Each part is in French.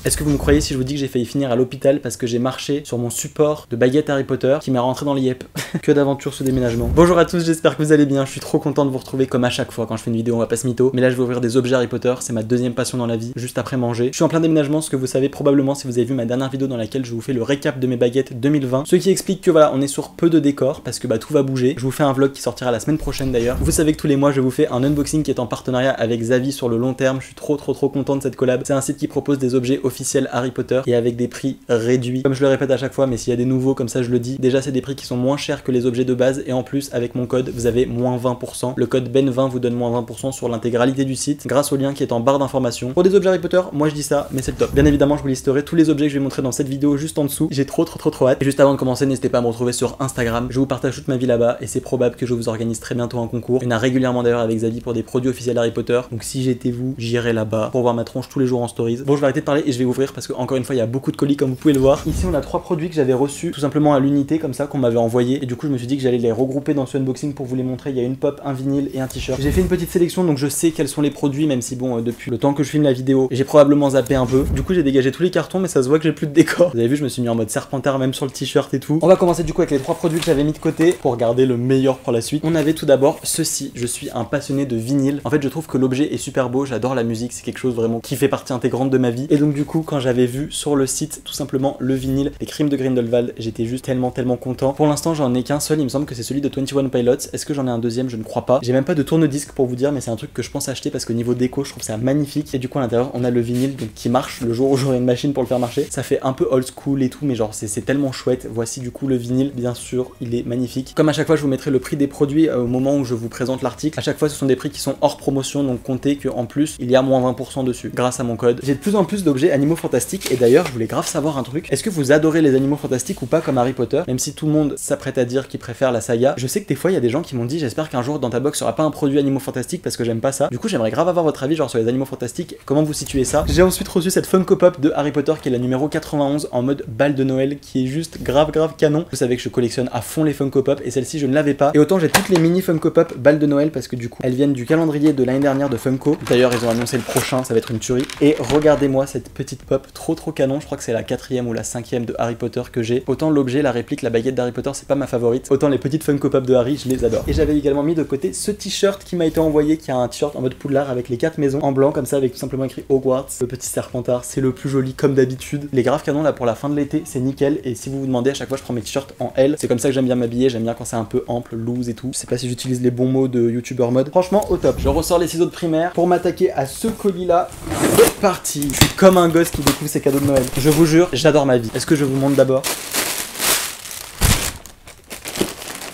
Est-ce que vous me croyez si je vous dis que j'ai failli finir à l'hôpital parce que j'ai marché sur mon support de baguette Harry Potter qui m'est rentré dans l'IEP? Que d'aventure ce déménagement. Bonjour à tous, j'espère que vous allez bien. Je suis trop content de vous retrouver comme à chaque fois quand je fais une vidéo, on va pas se mytho. Mais là je vais ouvrir des objets Harry Potter, c'est ma deuxième passion dans la vie, juste après manger. Je suis en plein déménagement, ce que vous savez probablement si vous avez vu ma dernière vidéo dans laquelle je vous fais le récap de mes baguettes 2020. Ce qui explique que voilà, on est sur peu de décors parce que bah tout va bouger. Je vous fais un vlog qui sortira la semaine prochaine d'ailleurs. Vous savez que tous les mois je vous fais un unboxing qui est en partenariat avec Zavvi sur le long terme. Je suis trop content de cette collab. C'est un site qui propose des objets officiels Harry Potter et avec des prix réduits. Comme je le répète à chaque fois, mais s'il y a des nouveaux comme ça je le dis, déjà c'est des prix qui sont moins chers que les objets de base et en plus avec mon code vous avez moins 20%. Le code BEN20 vous donne moins 20% sur l'intégralité du site grâce au lien qui est en barre d'informations. Pour des objets Harry Potter, moi je dis ça, mais c'est le top. Bien évidemment je vous listerai tous les objets que je vais montrer dans cette vidéo juste en dessous. J'ai trop hâte. Et juste avant de commencer, n'hésitez pas à me retrouver sur Instagram. Je vous partage toute ma vie là-bas et c'est probable que je vous organise très bientôt un concours. Il y en a régulièrement d'ailleurs avec Zavvi pour des produits officiels Harry Potter. Donc si j'étais vous, j'irais là-bas pour voir ma tronche tous les jours en stories. Bon, je vais arrêter de parler et je vais ouvrir parce que encore une fois il y a beaucoup de colis comme vous pouvez le voir. Ici on a 3 produits que j'avais reçus tout simplement à l'unité comme ça qu'on m'avait envoyé et du coup je me suis dit que j'allais les regrouper dans ce unboxing pour vous les montrer. Il y a une pop, un vinyle et un t-shirt. J'ai fait une petite sélection donc je sais quels sont les produits même si bon depuis le temps que je filme la vidéo j'ai probablement zappé un peu. Du coup j'ai dégagé tous les cartons mais ça se voit que j'ai plus de décor. Vous avez vu, je me suis mis en mode Serpentard même sur le t-shirt et tout. On va commencer du coup avec les 3 produits que j'avais mis de côté pour garder le meilleur pour la suite. On avait tout d'abord ceci. Je suis un passionné de vinyle. En fait je trouve que l'objet est super beau, j'adore la musique, c'est quelque chose vraiment qui fait partie intégrante de ma vie. Et donc du coup quand j'avais vu sur le site tout simplement le vinyle Les Crimes de Grindelwald, j'étais juste tellement content. Pour l'instant j'en ai qu'un seul, il me semble que c'est celui de 21 Pilots. Est-ce que j'en ai un deuxième? Je ne crois pas. J'ai même pas de tourne-disque pour vous dire, mais c'est un truc que je pense acheter parce que niveau déco je trouve ça magnifique. Et du coup à l'intérieur on a le vinyle donc qui marche le jour où j'aurai une machine pour le faire marcher. Ça fait un peu old school et tout, mais genre c'est tellement chouette. Voici du coup le vinyle, bien sûr il est magnifique. Comme à chaque fois je vous mettrai le prix des produits au moment où je vous présente l'article. À chaque fois ce sont des prix qui sont hors promotion, donc comptez qu'en plus il y a moins 20% dessus grâce à mon code. J'ai de plus en plus d'objets animaux fantastiques et d'ailleurs je voulais grave savoir un truc. Est-ce que vous adorez les animaux fantastiques ou pas comme Harry Potter? Même si tout le monde s'apprête à dire qu'il préfère la saga, je sais que des fois il y a des gens qui m'ont dit j'espère qu'un jour dans ta box sera pas un produit animaux fantastiques parce que j'aime pas ça. Du coup j'aimerais grave avoir votre avis genre sur les animaux fantastiques, comment vous situez ça. J'ai ensuite reçu cette Funko Pop de Harry Potter qui est la numéro 91 en mode balle de Noël qui est juste grave canon. Vous savez que je collectionne à fond les Funko Pop et celle-ci je ne l'avais pas. Et autant j'ai toutes les mini Funko Pop balle de Noël parce que du coup elles viennent du calendrier de l'année dernière de Funko. D'ailleurs ils ont annoncé le prochain, ça va être une tuerie. Et regardez-moi cette petite pop trop canon, je crois que c'est la 4e ou la 5e de Harry Potter que j'ai. Autant l'objet, la réplique, la baguette d'Harry Potter c'est pas ma favorite, autant les petites Funko Pop de Harry je les adore. Et j'avais également mis de côté ce t-shirt qui m'a été envoyé, qui a un t-shirt en mode Poudlard avec les 4 maisons en blanc comme ça avec tout simplement écrit Hogwarts. Le petit Serpentard, c'est le plus joli comme d'habitude. Les graves canons là pour la fin de l'été c'est nickel et si vous vous demandez à chaque fois je prends mes t-shirts en L, c'est comme ça que j'aime bien m'habiller, j'aime bien quand c'est un peu ample, loose et tout. Je sais pas si j'utilise les bons mots de youtubeur mode. Franchement au top. Je ressors les ciseaux de primaire pour m'attaquer à ce colis là. C'est parti. Je suis comme un gosse qui découvre ses cadeaux de Noël. Je vous jure, j'adore ma vie. Est-ce que je vous montre d'abord?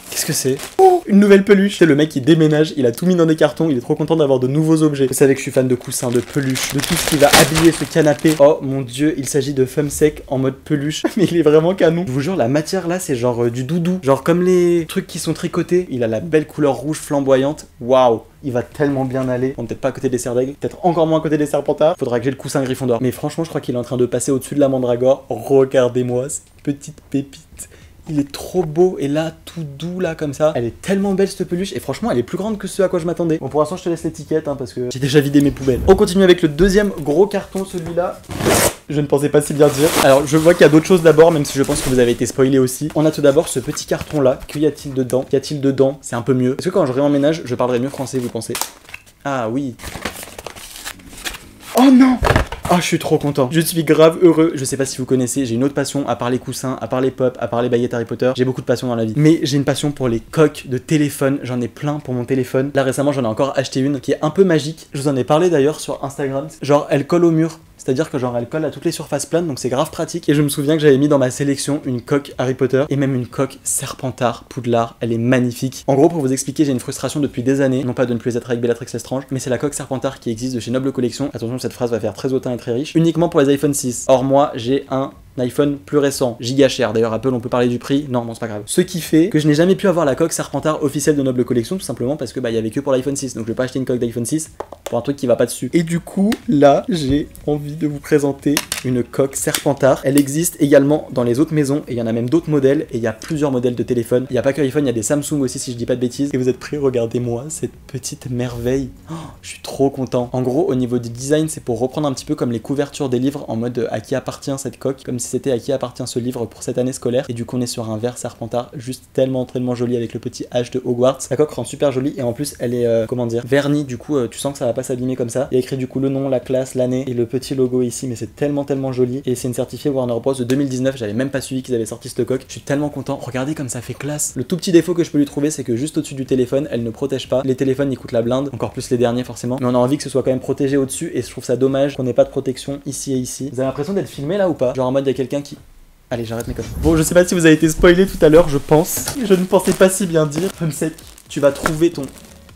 Qu'est-ce que c'est? Oh, une nouvelle peluche. C'est le mec qui déménage, il a tout mis dans des cartons, il est trop content d'avoir de nouveaux objets. Vous savez que je suis fan de coussins, de peluches, de tout ce qui va habiller ce canapé. Oh mon dieu, il s'agit de Fumsec en mode peluche, mais il est vraiment canon. Je vous jure, la matière là, c'est genre du doudou. Genre comme les trucs qui sont tricotés. Il a la belle couleur rouge flamboyante. Waouh, il va tellement bien aller. Bon, peut-être pas à côté des Serre d'Aigle, peut-être encore moins à côté des Serpentards. Faudra que j'ai le coussin Gryffondor. Mais franchement, je crois qu'il est en train de passer au-dessus de la mandragore. Regardez-moi cette petite pépite. Il est trop beau et là tout doux là comme ça. Elle est tellement belle cette peluche et franchement elle est plus grande que ce à quoi je m'attendais. Bon pour l'instant je te laisse l'étiquette parce que j'ai déjà vidé mes poubelles. On continue avec le deuxième gros carton, celui-là. Je ne pensais pas si bien dire. Alors je vois qu'il y a d'autres choses d'abord, même si je pense que vous avez été spoilé aussi. On a tout d'abord ce petit carton là. Qu'y a-t-il dedans? Qu'y a-t-il dedans? C'est un peu mieux. Est-ce que quand je réemménage je parlerai mieux français vous pensez? Ah oui. Oh non! Oh, je suis trop content. Je suis grave heureux. Je sais pas si vous connaissez, j'ai une autre passion à part les coussins, à part les pop, à part les baguettes Harry Potter. J'ai beaucoup de passion dans la vie. Mais j'ai une passion pour les coques de téléphone. J'en ai plein pour mon téléphone. Là récemment, j'en ai encore acheté une qui est un peu magique. Je vous en ai parlé d'ailleurs sur Instagram. Genre, elle colle au mur. C'est-à-dire que genre elle colle à toutes les surfaces planes, donc c'est grave pratique. Et je me souviens que j'avais mis dans ma sélection une coque Harry Potter et même une coque Serpentard Poudlard. Elle est magnifique. En gros, pour vous expliquer, j'ai une frustration depuis des années, non pas de ne plus être avec Bellatrix Lestrange, mais c'est la coque Serpentard qui existe de chez Noble Collection. Attention, cette phrase va faire très hautain et très riche. Uniquement pour les iPhone 6. Or moi, j'ai un iPhone plus récent, giga cher. D'ailleurs Apple, on peut parler du prix, non bon c'est pas grave. Ce qui fait que je n'ai jamais pu avoir la coque Serpentard officielle de Noble Collection, tout simplement parce que bah il y avait que pour l'iPhone 6, donc je vais pas acheter une coque d'iPhone 6 pour un truc qui va pas dessus. Et du coup, là, j'ai envie de vous présenter une coque Serpentard. Elle existe également dans les autres maisons et il y en a même d'autres modèles et il y a plusieurs modèles de téléphone. Il n'y a pas que iPhone, il y a des Samsung aussi si je dis pas de bêtises. Et vous êtes prêts? Regardez-moi cette petite merveille. Oh, je suis trop content. En gros, au niveau du design, c'est pour reprendre un petit peu comme les couvertures des livres en mode à qui appartient cette coque, comme si c'était à qui appartient ce livre pour cette année scolaire. Et du coup, on est sur un vert Serpentard juste tellement joli avec le petit H de Hogwarts. La coque rend super jolie et en plus, elle est comment dire, vernie. Du coup, tu sens que ça va pas s'abîmer comme ça. Il y a écrit du coup le nom, la classe, l'année et le petit logo ici, mais c'est tellement joli. Et c'est une certifiée Warner Bros de 2019. J'avais même pas suivi qu'ils avaient sorti cette coque. Je suis tellement content. Regardez comme ça fait classe. Le tout petit défaut que je peux lui trouver, c'est que juste au-dessus du téléphone, elle ne protège pas. Les téléphones, ils coûtent la blinde, encore plus les derniers forcément. Mais on a envie que ce soit quand même protégé au-dessus et je trouve ça dommage qu'on n'ait pas de protection ici et ici. Vous avez l'impression d'être filmé là ou pas? Genre en mode il y a quelqu'un qui... Allez, j'arrête mes conneries. Bon, je sais pas si vous avez été spoilé tout à l'heure, je pense. Je ne pensais pas si bien dire. Comme c'est, tu vas trouver ton...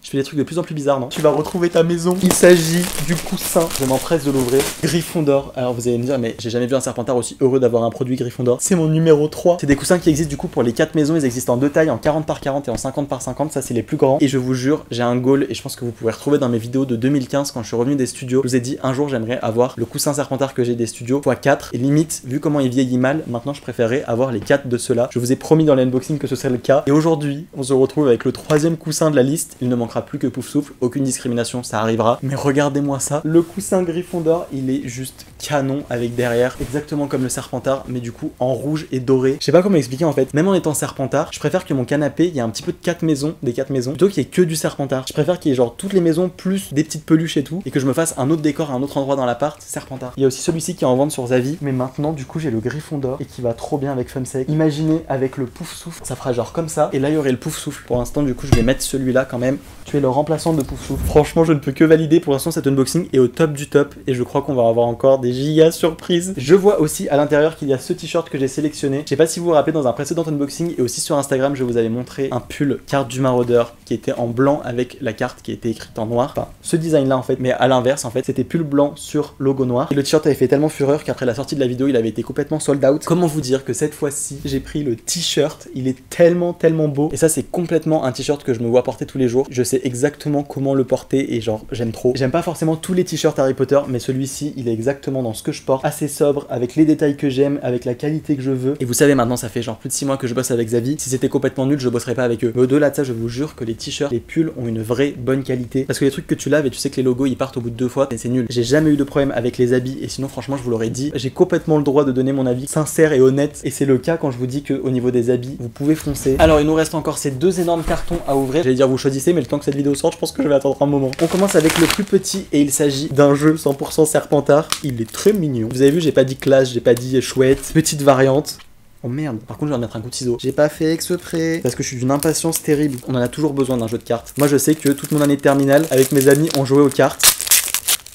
Je fais des trucs de plus en plus bizarres, non? Tu vas retrouver ta maison. Il s'agit du coussin. Je m'empresse de l'ouvrir. Gryffondor. Alors vous allez me dire, mais j'ai jamais vu un Serpentard aussi heureux d'avoir un produit Gryffondor. C'est mon numéro 3. C'est des coussins qui existent du coup pour les 4 maisons. Ils existent en 2 tailles, en 40 par 40 et en 50 par 50. Ça, c'est les plus grands. Et je vous jure, j'ai un goal et je pense que vous pouvez retrouver dans mes vidéos de 2015 quand je suis revenu des studios. Je vous ai dit, un jour, j'aimerais avoir le coussin Serpentard que j'ai des studios x4. Et limite, vu comment il vieillit mal, maintenant, je préférerais avoir les 4 de ceux-là. Je vous ai promis dans l'unboxing que ce serait le cas. Et aujourd'hui, on se retrouve avec le 3e coussin de la liste. Il ne manquera plus que Poufsouffle. Aucune discrimination, ça arrivera. Mais regardez-moi ça. Le coussin Gryffondor, il est juste canon avec derrière, exactement comme le Serpentard, mais du coup en rouge et doré. Je sais pas comment expliquer en fait. Même en étant Serpentard, je préfère que mon canapé, il y a un petit peu de 4 maisons, des 4 maisons, plutôt qu'il y ait que du Serpentard. Je préfère qu'il y ait genre toutes les maisons plus des petites peluches et tout, et que je me fasse un autre décor à un autre endroit dans l'appart, Serpentard. Il y a aussi celui-ci qui est en vente sur Zavi, mais maintenant du coup j'ai le Gryffondor et qui va trop bien avec Fumsec. Imaginez avec le Poufsouffle, ça fera genre comme ça, et là il y aurait le Poufsouffle. Pour l'instant du coup je vais mettre celui-là quand même. Tu es le remplaçant de Poufsouffle. Franchement, je ne peux que valider. Pour l'instant, cet unboxing est au top du top et je crois qu'on va avoir encore des giga surprises. Je vois aussi à l'intérieur qu'il y a ce t-shirt que j'ai sélectionné. Je sais pas si vous vous rappelez, dans un précédent unboxing et aussi sur Instagram, je vous avais montré un pull carte du maraudeur qui était en blanc avec la carte qui était écrite en noir. Enfin, ce design-là en fait, mais à l'inverse en fait, c'était pull blanc sur logo noir. Et le t-shirt avait fait tellement fureur qu'après la sortie de la vidéo, il avait été complètement sold out. Comment vous dire que cette fois-ci, j'ai pris le t-shirt. Il est tellement beau. Et ça, c'est complètement un t-shirt que je me vois porter tous les jours. Je sais exactement comment le porter et genre, j'aime trop. J'aime pas forcément tous les t-shirts Harry Potter, mais celui-ci, il est exactement dans ce que je porte. Assez sobre, avec les détails que j'aime, avec la qualité que je veux. Et vous savez, maintenant, ça fait genre plus de 6 mois que je bosse avec Zavi. Si c'était complètement nul, je bosserais pas avec eux. Mais au-delà de ça, je vous jure que les t-shirts, les pulls ont une vraie bonne qualité. Parce que les trucs que tu laves et tu sais que les logos, ils partent au bout de 2 fois, et c'est nul. J'ai jamais eu de problème avec les habits, et sinon, franchement, je vous l'aurais dit, j'ai complètement le droit de donner mon avis sincère et honnête. Et c'est le cas quand je vous dis qu'au niveau des habits, vous pouvez foncer. Alors, il nous reste encore ces 2 énormes cartons à ouvrir. J'allais dire, vous choisissez, mais le temps que cette vidéo sorte, je pense que je vais attendre un moment. On commence avec le plus petit, et il s'agit d'un jeu 100% Serpentard. Il est très mignon. Vous avez vu, j'ai pas dit classe, j'ai pas dit chouette. Petite variante. Oh merde, par contre je viens de mettre un coup de ciseau. J'ai pas fait exprès. Parce que je suis d'une impatience terrible. On en a toujours besoin d'un jeu de cartes. Moi je sais que toute mon année de terminale, avec mes amis, on jouait aux cartes.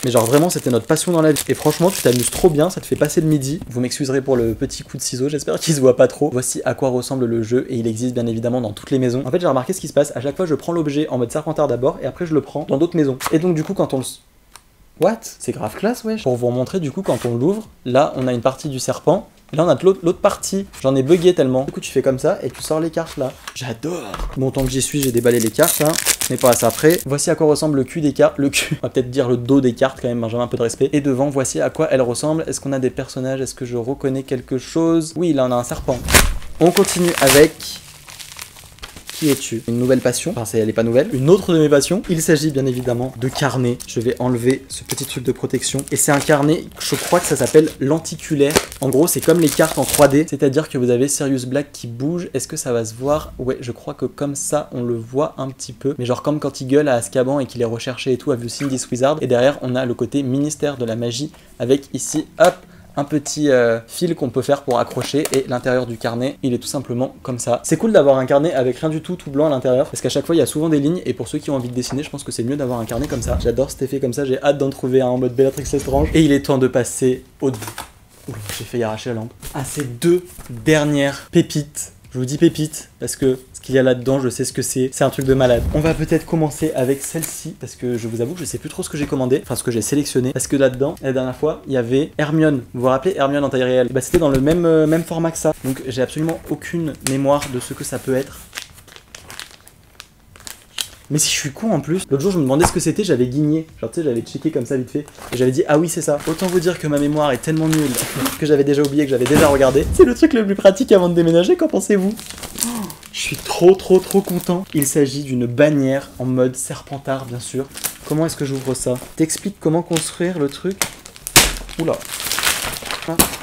Mais genre vraiment c'était notre passion dans la vie. Et franchement tu t'amuses trop bien, ça te fait passer le midi. Vous m'excuserez pour le petit coup de ciseau, j'espère qu'il se voit pas trop. Voici à quoi ressemble le jeu et il existe bien évidemment dans toutes les maisons. En fait j'ai remarqué ce qui se passe, à chaque fois je prends l'objet en mode Serpentard d'abord et après je le prends dans d'autres maisons. Et donc du coup quand on le... What? C'est grave classe wesh. Pour vous remontrer du coup quand on l'ouvre, là on a une partie du serpent. Et là on a l'autre partie, j'en ai bugué tellement. Du coup tu fais comme ça et tu sors les cartes là. J'adore. Bon tant que j'y suis j'ai déballé les cartes hein. Mais pas à ça après. Voici à quoi ressemble le cul des cartes. Le cul, on va peut-être dire le dos des cartes quand même, Benjamin, un peu de respect. Et devant voici à quoi elles ressemblent. Est-ce qu'on a des personnages? Est-ce que je reconnais quelque chose? Oui là on a un serpent. On continue avec... Qui es-tu? Une nouvelle passion, enfin elle est pas nouvelle, une autre de mes passions. Il s'agit bien évidemment de carnet. Je vais enlever ce petit truc de protection. Et c'est un carnet, je crois que ça s'appelle lenticulaire. En gros c'est comme les cartes en 3D, c'est-à-dire que vous avez Sirius Black qui bouge. Est-ce que ça va se voir? Ouais, je crois que comme ça on le voit un petit peu. Mais genre comme quand il gueule à Azkaban et qu'il est recherché et tout, Have you seen this wizard? Et derrière on a le côté ministère de la magie avec ici, hop, un petit fil qu'on peut faire pour accrocher et l'intérieur du carnet il est tout simplement comme ça. C'est cool d'avoir un carnet avec rien du tout blanc à l'intérieur parce qu'à chaque fois il y a souvent des lignes et pour ceux qui ont envie de dessiner je pense que c'est mieux d'avoir un carnet comme ça. J'adore cet effet comme ça, j'ai hâte d'en trouver un en mode Bellatrix Lestrange et il est temps de passer au... J'ai failli arracher la lampe. À ces 2 dernières pépites. Je vous dis pépites parce que ce qu'il y a là-dedans, je sais ce que c'est. C'est un truc de malade. On va peut-être commencer avec celle-ci parce que je vous avoue que je sais plus trop ce que j'ai commandé, enfin ce que j'ai sélectionné. Parce que là-dedans, la dernière fois, il y avait Hermione. Vous vous rappelez Hermione en taille réelle? Bah c'était dans le même format que ça. Donc j'ai absolument aucune mémoire de ce que ça peut être. Mais si je suis con en plus, l'autre jour je me demandais ce que c'était, j'avais guigné. Genre tu sais, j'avais checké comme ça vite fait. Et j'avais dit ah oui c'est ça. Autant vous dire que ma mémoire est tellement nulle que j'avais déjà oublié, que j'avais déjà regardé. C'est le truc le plus pratique avant de déménager, qu'en pensez-vous? Je suis trop content. Il s'agit d'une bannière en mode Serpentard bien sûr. Comment est-ce que j'ouvre ça? T'expliques comment construire le truc. Oula.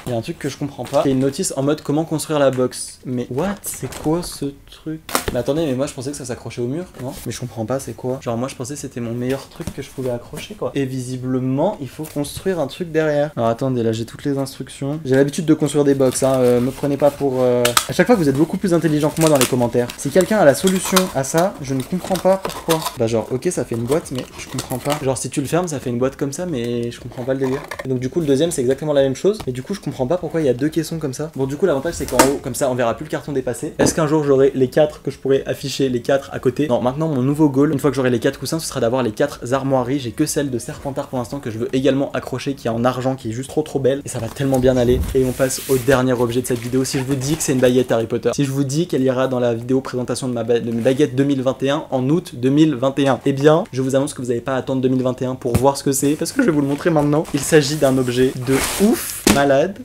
Il y a un truc que je comprends pas. Il y a une notice en mode comment construire la box. Mais what? C'est quoi ce truc? Mais attendez, mais moi je pensais que ça s'accrochait au mur, non? Mais je comprends pas, c'est quoi? Genre moi je pensais que c'était mon meilleur truc que je pouvais accrocher quoi. Et visiblement il faut construire un truc derrière. Alors attendez, là j'ai toutes les instructions. J'ai l'habitude de construire des box, hein. Me prenez pas pour... À chaque fois vous êtes beaucoup plus intelligent que moi dans les commentaires. Si quelqu'un a la solution à ça, je ne comprends pas pourquoi. Bah genre ok ça fait une boîte mais je comprends pas. Genre si tu le fermes ça fait une boîte comme ça mais je comprends pas le délire. Et donc du coup le deuxième c'est exactement la même chose. Mais du coup je comprends pas pourquoi il y a deux caissons comme ça. Bon du coup l'avantage c'est qu'en haut comme ça on verra plus le carton dépasser. Est-ce qu'un jour j'aurai les 4 que je pourrais afficher les 4 à côté? Non, maintenant mon nouveau goal, une fois que j'aurai les 4 coussins, ce sera d'avoir les 4 armoiries. J'ai que celle de Serpentard pour l'instant que je veux également accrocher, qui est en argent, qui est juste trop belle. Et ça va tellement bien aller. Et on passe au dernier objet de cette vidéo. Si je vous dis que c'est une baguette Harry Potter, si je vous dis qu'elle ira dans la vidéo présentation de mes baguettes 2021 en août 2021, eh bien je vous annonce que vous n'allez pas attendre 2021 pour voir ce que c'est, parce que je vais vous le montrer maintenant. Il s'agit d'un objet de ouf malade.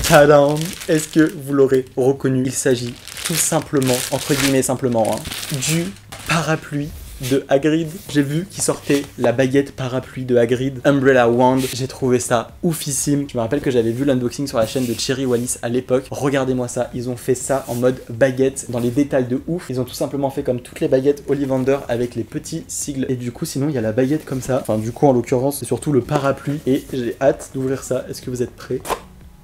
Tadam! Est-ce que vous l'aurez reconnu? Il s'agit tout simplement, entre guillemets simplement, hein, du parapluie de Hagrid. J'ai vu qu'il sortait la baguette parapluie de Hagrid, Umbrella Wand. J'ai trouvé ça oufissime. Je me rappelle que j'avais vu l'unboxing sur la chaîne de Cherry Wallis à l'époque. Regardez-moi ça, ils ont fait ça en mode baguette, dans les détails de ouf. Ils ont tout simplement fait comme toutes les baguettes Ollivander avec les petits sigles. Et du coup, sinon, il y a la baguette comme ça. Enfin, du coup, en l'occurrence, c'est surtout le parapluie. Et j'ai hâte d'ouvrir ça. Est-ce que vous êtes prêts?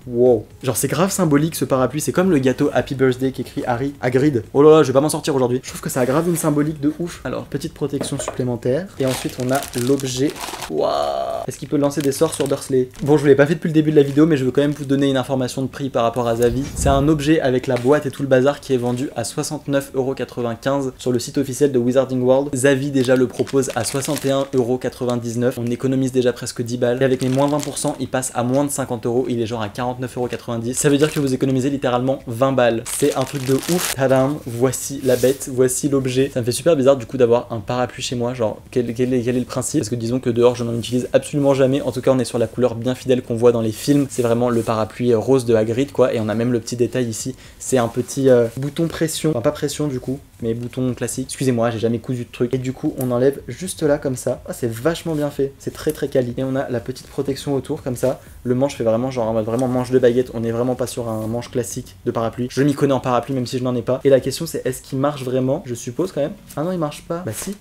Wow. Genre c'est grave symbolique ce parapluie, c'est comme le gâteau Happy Birthday qu'écrit Harry Hagrid. Oh là là, je vais pas m'en sortir aujourd'hui. Je trouve que ça a grave une symbolique de ouf. Alors, petite protection supplémentaire. Et ensuite on a l'objet. Waouh. Est-ce qu'il peut lancer des sorts sur Dursley? Bon, je vous l'ai pas fait depuis le début de la vidéo, mais je veux quand même vous donner une information de prix par rapport à Zavi. C'est un objet avec la boîte et tout le bazar qui est vendu à 69,95€ sur le site officiel de Wizarding World. Zavi déjà le propose à 61,99€. On économise déjà presque 10 balles. Et avec mes moins 20%, il passe à moins de 50€. Il est genre à 49,90€. Ça veut dire que vous économisez littéralement 20 balles. C'est un truc de ouf. Tadam, voici la bête, voici l'objet. Ça me fait super bizarre du coup d'avoir un parapluie chez moi. Genre, quel est le principe? Parce que disons que dehors, je n'en utilise absolument jamais. En tout cas, on est sur la couleur bien fidèle qu'on voit dans les films. C'est vraiment le parapluie rose de Hagrid, quoi. Et on a même le petit détail ici. C'est un petit bouton pression. Enfin, pas pression du coup, mais bouton classique. Excusez-moi, j'ai jamais cousu de truc. Et du coup, on enlève juste là comme ça. Oh, c'est vachement bien fait. C'est très quali. Et on a la petite protection autour comme ça. Le manche fait vraiment genre en mode vraiment manche de baguette. On est vraiment pas sur un manche classique de parapluie. Je m'y connais en parapluie même si je n'en ai pas. Et la question c'est est-ce qu'il marche vraiment? Je suppose quand même. Ah non, il marche pas. Bah si.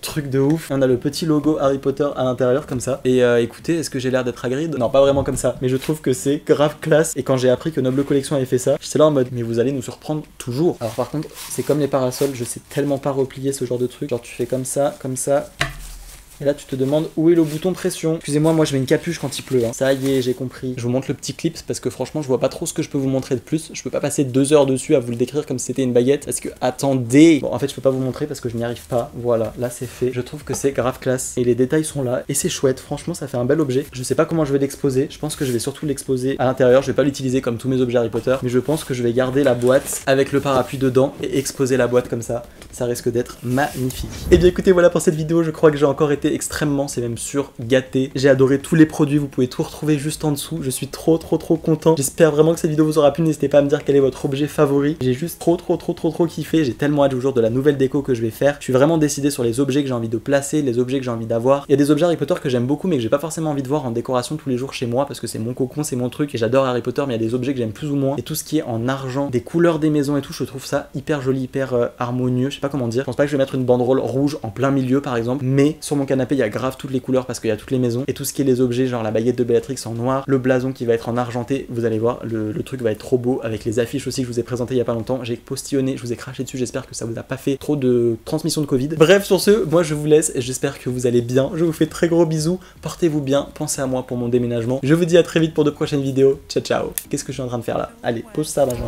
Truc de ouf. On a le petit logo Harry Potter à l'intérieur comme ça. Et écoutez, est-ce que j'ai l'air d'être Hagrid? Non, pas vraiment comme ça. Mais je trouve que c'est grave classe. Et quand j'ai appris que Noble Collection avait fait ça, j'étais là en mode mais vous allez nous surprendre toujours. Alors par contre, c'est comme les parasols, je sais tellement pas replier ce genre de truc. Genre tu fais comme ça, comme ça. Et là tu te demandes où est le bouton pression. Excusez-moi, moi je mets une capuche quand il pleut, hein. Ça y est, j'ai compris. Je vous montre le petit clip parce que franchement je vois pas trop ce que je peux vous montrer de plus. Je peux pas passer 2 heures dessus à vous le décrire comme si c'était une baguette. Parce que attendez. Bon en fait je peux pas vous montrer parce que je n'y arrive pas. Voilà, là c'est fait. Je trouve que c'est grave classe. Et les détails sont là. Et c'est chouette, franchement ça fait un bel objet. Je sais pas comment je vais l'exposer. Je pense que je vais surtout l'exposer à l'intérieur. Je vais pas l'utiliser comme tous mes objets Harry Potter. Mais je pense que je vais garder la boîte avec le parapluie dedans et exposer la boîte comme ça. Ça risque d'être magnifique. Et bien écoutez, voilà pour cette vidéo. Je crois que j'ai encore été extrêmement, c'est même sûr, gâté. J'ai adoré tous les produits. Vous pouvez tout retrouver juste en dessous. Je suis trop content. J'espère vraiment que cette vidéo vous aura plu. N'hésitez pas à me dire quel est votre objet favori. J'ai juste trop kiffé. J'ai tellement hâte au jour de la nouvelle déco que je vais faire. Je suis vraiment décidé sur les objets que j'ai envie de placer, les objets que j'ai envie d'avoir. Il y a des objets Harry Potter que j'aime beaucoup mais que j'ai pas forcément envie de voir en décoration tous les jours chez moi parce que c'est mon cocon, c'est mon truc et j'adore Harry Potter, mais il y a des objets que j'aime plus ou moins. Et tout ce qui est en argent, des couleurs des maisons et tout, je trouve ça hyper joli, hyper harmonieux. Je sais pas comment dire. Je pense pas que je vais mettre une banderole rouge en plein milieu par exemple, mais sur mon canapé il y a grave toutes les couleurs parce qu'il y a toutes les maisons et tout ce qui est les objets, genre la baguette de Bellatrix en noir, le blason qui va être en argenté. Vous allez voir, le truc va être trop beau avec les affiches aussi que je vous ai présentées il y a pas longtemps. J'ai postillonné, je vous ai craché dessus. J'espère que ça vous a pas fait trop de transmission de Covid. Bref, sur ce, moi je vous laisse et j'espère que vous allez bien. Je vous fais très gros bisous, portez-vous bien, pensez à moi pour mon déménagement. Je vous dis à très vite pour de prochaines vidéos. Ciao ciao. Qu'est-ce que je suis en train de faire là? Allez, pose ça Benjamin.